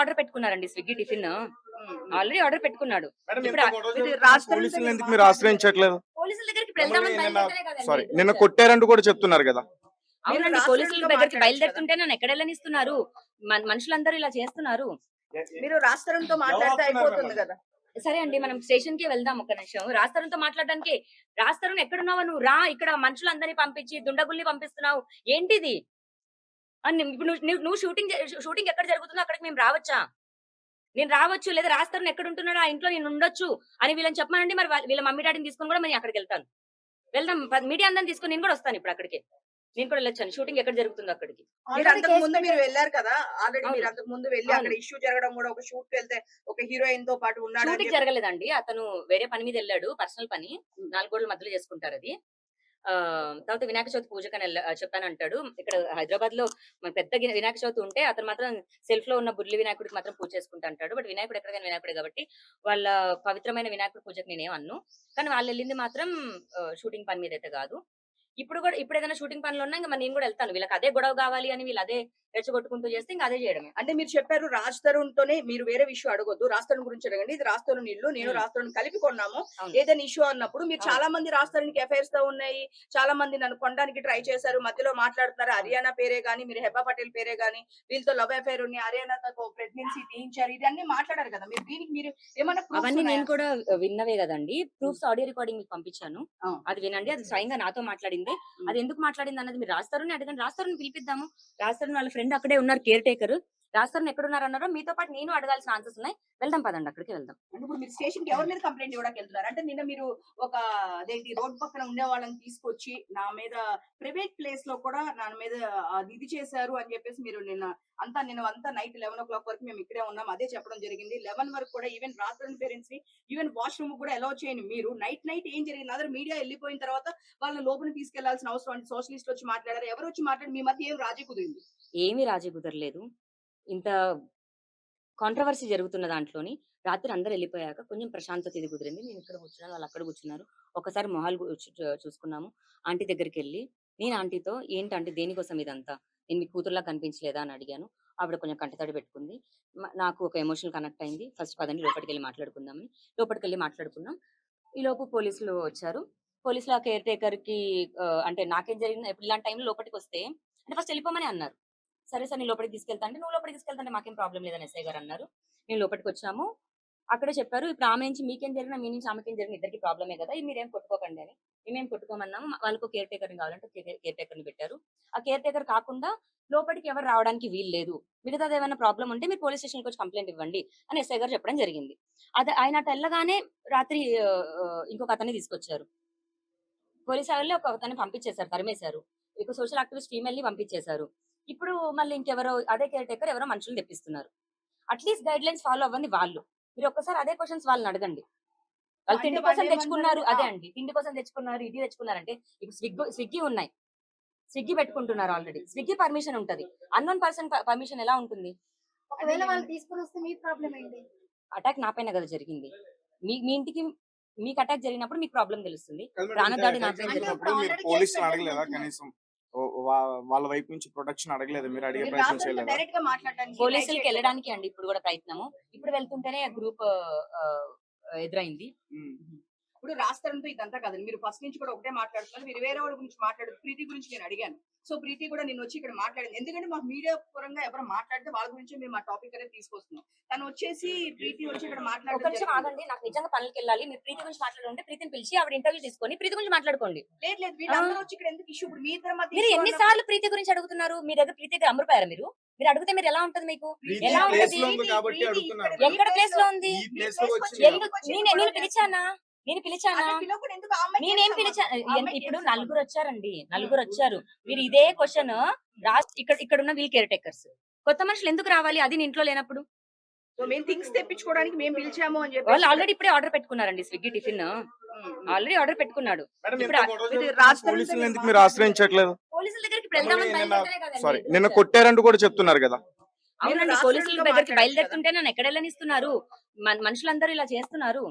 Order పెట్టుకున్నారండి Swiggy tiffin. Already order పెట్టుకున్నాడు. Madam ఇప్పుడు ఇంత గొడవ మీరు జరుగుతున్న రాష్ట్రంతో పోలీసుల్ని మీరు ఎందుకు మీరు ఆశ్రయించట్లేదు? పోలీసుల దగ్గరికి ఇప్పుడు మిమ్మల్ని వెళ్దామని నిన్న బయలుదేరితేనే కదండి సారీ ఇద్దరు నిన్న వచ్చారు. కొట్టారంటూ కూడా చెప్తున్నారు కదా. అవునండి, రాష్ట్రంతో పోలీసుల దగ్గరికి మాట్లాడొచ్చు కదా. బయలుదేరుతుంటే నన్ను ఎక్కడ వెళ్ళనిస్తున్నారు? మనుషులందరూ ఇలా చేస్తున్నారు. మీరు రాష్ట్రంతో మాట్లాడితే అయిపోతుంది కదా. సరే అండి, మనం స్టేషన్ కి వెళ్దాం. ఒక్క నిమిషం. రాస్తారంతో మాట్లాడడానికి రాస్తారని ఎక్కడున్నావా నువ్వు? రా, ఇక్కడ మనుషులందరినీ పంపించి దుండగుల్ని పంపిస్తున్నావు ఏంటిది? ఇప్పుడు నువ్వు షూటింగ్ ఎక్కడ జరుగుతుందో అక్కడికి మేము రావచ్చా? నేను రావచ్చు, లేదా రాస్తారని ఎక్కడ ఉంటున్నాడో ఆ ఇంట్లో నేను ఉండొచ్చు అని వీళ్ళని చెప్పమానండి. మరి వీళ్ళ మమ్మీ డాడీని తీసుకొని కూడా నేను అక్కడికి వెళ్తాను. వెళ్దాం, మీడియా అందరిని తీసుకొని నేను కూడా వస్తాను. ఇప్పుడు అక్కడికి నేను కూడా వెళ్ళొచ్చాను. షూటింగ్ ఎక్కడ జరుగుతుందో అక్కడికి. మీరు అంతకు ముందు మీరు వెళ్ళారు కదా ఆల్రెడీ. అవును. మీరు అంతకు ముందు వెళ్ళి అక్కడ అవును. ఇష్యూ జరగడం కూడా ఒక షూట్ కి వెళ్తే ఒక హీరోయిన్ తో పాటు ఉన్నాడు అని షూటింగ్ చెప్పి. జరగలేదండి. అతను వేరే పని మీద వెళ్ళాడు, పర్సనల్ పని. 4 గోడల మధ్యలో చేసుకుంటారు అది. తర్వాత వినాయక చవితి పూజకని చెప్పాను అంటాడు. ఇక్కడ హైదరాబాద్ లో పెద్ద వినాయక చవితి ఉంటే అతను మాత్రం సెల్ఫ్ లో ఉన్న బుర్లి వినాయకుడికి మాత్రం పూజ చేసుకుంటా అంటాడు. బట్ వినాయకుడు ఎక్కడికైనా వినాయకుడే కాబట్టి వాళ్ళ పవిత్రమైన వినాయకుడి పూజకి నేనేం అన్ను. కానీ వాళ్ళు వెళ్ళింది మాత్రం షూటింగ్ పని మీద అయితే కాదు. ఇప్పుడు ఏదైనా షూటింగ్ పనులు ఉన్నా ఇంకా నేను కూడా వెళ్తాను. వీళ్ళకి అదే గొడవ కావాలి అని వీళ్ళు అదే రెచ్చగొట్టుకుంటూ చేస్తే ఇంకా అదే చేయడమే. అంటే మీరు చెప్పారు రాజ్ తరుణ్ తోనే మీరు వేరే విషయం అడగొద్దు, రాజ్ తరుణ్ గురించి అడగండి, ఇది రాజ్ తరుణ్ ఇల్లు, నేను రాజ్ తరుణ్ కలిపి కొన్నాము, అవును. ఏదైనా ఇష్యూ అన్నప్పుడు మీరు అవును. చాలా మంది రాజ్ తరుణ్ కి అఫైర్స్ తో ఉన్నాయి, చాలా మంది నన్ను కొనడానికి ట్రై చేశారు, మధ్యలో మాట్లాడుతున్నారు, హర్యానా పేరే గానీ మీరు హెబా పటేల్ పేరే గానీ వీళ్ళతో లవ్ అఫైర్ ఉంది, హర్యానాతో ప్రెగ్నెన్సీ తీయించారు, ఇది అన్ని మాట్లాడారు కదా. మీరు దీనికి మీరు ఏమన్నా proofs అవన్నీ ఉన్నాయా? నేను కూడా విన్నవే కదండి. ప్రూఫ్స్ ఆడియో రికార్డింగ్ మీకు పంపించాను. ఆ. అది వినండి. అది స్వయంగా నాతో మాట్లాడింది. అది ఎందుకు మాట్లాడింది అన్నది మీరు రాస్తారని అడగండి. రాస్తారని పిలిపిద్దాము. రాస్తారని వాళ్ళ ఫ్రెండ్ అక్కడే ఉన్నారు, కేర్ టేకర్. రాస్తారని ఎక్కడున్నారు అన్నారో మీతో పాటు నేను అడగాల్సిన ఆన్సర్స్ ఉన్నాయి. వెళ్దాం పదండి, అక్కడికి వెళ్దాం. అంటే ఇప్పుడు మీరు స్టేషన్ కి ఎవరి మీద కంప్లైంట్ ఇవ్వడానికి వెళ్తున్నారు? అంటే నిన్న మీరు ఒక అదేంటి రోడ్ పక్కన ఉండే వాళ్ళని తీసుకొచ్చి నా మీద ప్రైవేట్ ప్లేస్ లో కూడా నా మీద అది ఇది చేశారు అని చెప్పేసి మీరు నిన్న నైట్ 11 o'clock వరకు మేము ఇక్కడే ఉన్నాం, అదే చెప్పడం జరిగింది. 11 వరకు కూడా ఈవెన్ రాత్రి పేరెంట్స్ ని ఈవెన్ వాష్రూమ్ కూడా అలౌ చేయని మీరు నైట్ ఏం జరిగింది అదర్ మీడియా వెళ్ళిపోయిన తర్వాత వాళ్ళని లోపల తీసుకెళ్లాల్సిన అవసరం అంటే సోషలిస్ట్ వచ్చి మాట్లాడారు, ఎవరు వచ్చి మాట్లాడి మీ మధ్య ఏం రాజీ కుదిరింది? ఏమీ రాజీ కుదరలేదు. ఇంత కాంట్రవర్సీ జరుగుతున్న దాంట్లోని రాత్రి అందరు వెళ్ళిపోయాక కొంచెం ప్రశాంతత ఇది కుదిరింది. నేను ఇక్కడ కూర్చున్నాను, వాళ్ళు అక్కడ కూర్చున్నారు. ఒకసారి మొహాలు చూసుకున్నాము. ఆంటీ దగ్గరికి వెళ్ళి నేను ఆంటీతో ఏంటి ఆంటీ దేనికోసం ఇదంతా, నేను మీ కూతురులా కనిపించలేదా అని అడిగాను. ఆవిడ కొంచెం కంటతడి పెట్టుకుంది. నాకు ఒక ఎమోషనల్ కనెక్ట్ అయింది. ఫస్ట్ పదండి లోపలికి వెళ్ళి మాట్లాడుకుందామని లోపలికి వెళ్ళి మాట్లాడుకున్నాం. ఈ లోపు పోలీసులు వచ్చారు. పోలీసులు ఆ కేర్ టేకర్ కి అంటే నాకేం జరిగింది, ఇప్పుడు ఇలాంటి టైంలో లోపలికి వస్తే అంటే ఫస్ట్ వెళ్ళిపోమని అన్నారు. సరే సార్ నేను లోపలికి తీసుకెళ్తా అంటే, నువ్వు లోపలికి తీసుకెళ్తా మాకేం ప్రాబ్లం లేదని ఎస్ఐ గారు అన్నారు. నేను లోపలికి వచ్చాము. అక్కడే చెప్పారు, ఇప్పుడు ఆమె నుంచి మీకేం జరిగినా మీ నుంచి ఆమెకేం జరిగిన ఇద్దరికి ప్రాబ్లమే కదా, మీరేం కొట్టుకోకండి అని. మేమేం కొట్టుకోమన్నాము. వాళ్ళకు కేర్ టేకర్ కావాలంటే కేర్ టేకర్ ని పెట్టారు. ఆ కేర్ టేకర్ కాకుండా లోపలికి ఎవరు రావడానికి వీలు లేదు, మిగతాది ఏమైనా ప్రాబ్లం ఉంటే మీరు పోలీస్ స్టేషన్కి వచ్చి కంప్లైంట్ ఇవ్వండి అని ఎస్ఐ గారు చెప్పడం జరిగింది. అది ఆయన అటు వెళ్ళగానే రాత్రి ఇంకొక అతన్ని తీసుకొచ్చారు. పోలీసు వాళ్ళు ఒక అతన్ని పంపించేశారు, తరిమేశారు. ఇక సోషల్ యాక్టివిస్ట్ ఫీమేల్ ని పంపించేశారు. ఇప్పుడు మళ్ళీ ఇంకెవరో అదే కేర్ టేకర్ ఎవరో మనుషులు తెప్పిస్తున్నారు. అట్లీస్ట్ గైడ్ లైన్స్ ఫాలో అవ్వండి వాళ్ళు. మీరు ఒక్కసారి అదే క్వశ్చన్స్ వాళ్ళని అడగండి. వాళ్ళు అంటే తిండి వాళ్ళు కోసం తెచ్చుకున్నారు, ఏమన్నారు? అదే అండి తిండి కోసం తెచ్చుకున్నారు, ఇది తెచ్చుకున్నారంటే ఇప్పుడు స్విగ్గీ ఉన్నాయి, స్విగ్గీ పెట్టుకుంటున్నారు. ఆల్రెడీ స్విగ్గీ పర్మిషన్ ఉంటది. అన్నోన్ పర్సన్ పర్మిషన్ ఎలా ఉంటుంది? ఒకవేళ వాళ్ళు తీసుకొని వస్తే మీ ప్రాబ్లం ఏంటి? అటాక్ నా పైన కదా జరిగింది. మీ ఇంటికి మీకు అటాక్ జరిగినప్పుడు మీకు ప్రాబ్లం తెలుస్తుంది. కాదు మేడం, ప్రాణదాడి ఇంత నా attack పైన జరిగినప్పుడు అంటే మీరు already పోలీసులు case అడగలేదా పెట్టారు కనీసం? వాళ్ళ వైపు నుంచి ప్రొటెక్షన్ అడగలేదు, మీరు అడిగే మీరు ప్రయత్నం రాత్రి చేయలేదా? డైరెక్ట్ గా మాట్లాడడానికి పోలీసులకి వెళ్ళడానికి అండి ఇప్పుడు కూడా ప్రయత్నము. ఇప్పుడు వెళ్తుంటేనే గ్రూప్ ఎదురైంది. ఉమ్. ఇప్పుడు రాస్తారంతో ఇదంతా కదండి. మీరు ఫస్ట్ నుంచి కూడా ఒకటే మాట్లాడుతున్నారు. మీరు వేరే వాళ్ళ గురించి మాట్లాడదు. ప్రీతి గురించి నేను అడిగాను. సో ప్రీతి కూడా నేను వచ్చి ఇక్కడ మాట్లాడింది. ఎందుకంటే మాకు మీడియా పరంగా ఎవరు మాట్లాడితే వాళ్ళ గురించి మేము ఆ టాపిక్ అనేది తీసుకొస్తున్నాం. తను వచ్చేసి ప్రీతి వచ్చి ఇక్కడ ఒక మాట్లాడడం నిమిషం ఆగండి, నాకు నిజంగా పనులకి వెళ్ళాలి. మీరు ప్రీతి గురించి మాట్లాడుకుంటే ప్రీతిని పిలిచి ఆవిడ ఇంటర్వ్యూ తీసుకొని ప్రీతి గురించి మాట్లాడుకోండి. లేదు వీళ్ళందరూ వచ్చి ఇక్కడ ఎందుకు ఇష్యూ? ఇప్పుడు మీ ఇద్దరి మధ్య మీరు issue ఎన్నిసార్లు ప్రీతి గురించి అడుగుతున్నారు? మీ దగ్గర ప్రీతి దగ్గర అమరిపోయారా? మీరు అడిగితే మీరు ఎలా ఉంటది మీకు? ప్రీతి ఎలా place ఉంటది? లో ఉంది కాబట్టి అడుగుతున్నారు. ఎక్కడ ప్లేస్ లో ఉంది? ఈ ప్లేస్ లో వచ్చి నేను పిలిచానా? నేను పిలిచానా? అదే పిలవకుండా ఎందుకు? ఆ అమ్మాయి నేనేం చేస్తామా? పిలిచా? ఆ అమ్మాయి ఇప్పుడు చేస్తామా? నలుగురు వచ్చారండి, నలుగురు వచ్చారు. మీరు ఇదే క్వశ్చన్ ఇక్కడ ఉన్న వీల్ కేర్ టేకర్స్ కొత్త మనుషులు ఎందుకు రావాలి, అది నీ ఇంట్లో లేనప్పుడు? సో మేము థింగ్స్ తెప్పించుకోవడానికి మేము పిలిచాము అని చెప్పి వాళ్ళు ఆల్రెడీ ఇప్పుడే ఆర్డర్ పెట్టుకున్నారండి స్విగ్గీ టిఫిన్. ఆల్రెడీ ఆర్డర్ పెట్టుకున్నాడు. మేడం ఇప్పుడు ఇంత గొడవ మీరు జరుగుతున్న రాష్ట్రంతో పోలీసుల్ని మీరు ఎందుకు మీరు ఆశ్రయించట్లేదు? పోలీసుల దగ్గరికి ఇప్పుడు వెళ్దామని నిన్న బయలుదేరితేనే కదండి సారీ ఇద్దరు నిన్న వచ్చారు. కొట్టారంటూ కూడా చెప్తున్నారు కదా. అవునండి, రాష్ట్రంతో పోలీసుల దగ్గరికి మాట్లాడొచ్చు బయలుదేరుతుంటే నన్ను ఎక్కడ వెళ్ళనిస్తున్నారు? మనుషులందరూ ఇలా చేస్తున్నారు.